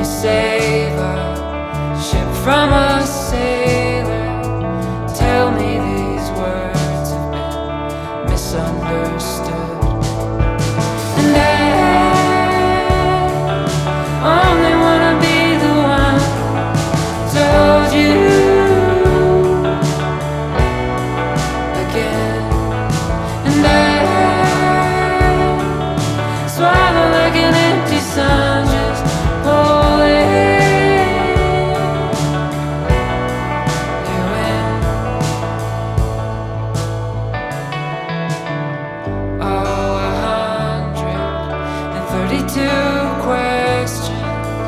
save a ship from a sailor. Tell me these words have been misunderstood, and I only wanna be the one to hold you again, and I swallow like an empty sun, just holding you in. Oh, 132 questions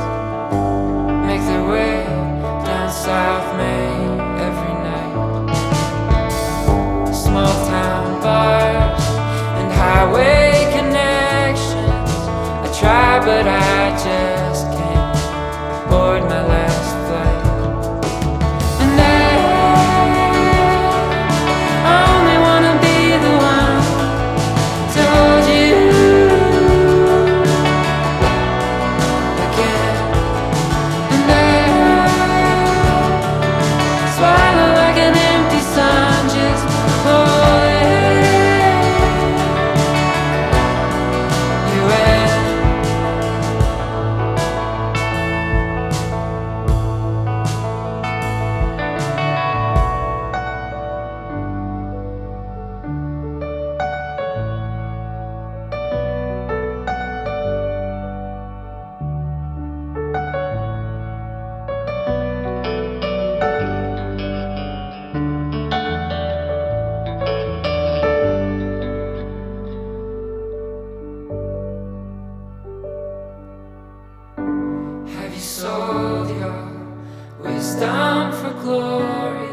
make their way down South Main every night. Small town bars and highway connections. I try, but I just can't board my last flight. And I only wanna be the one to hold you again, and I swallow like an empty sun, just holding you in. Have you sold your wisdom for glory?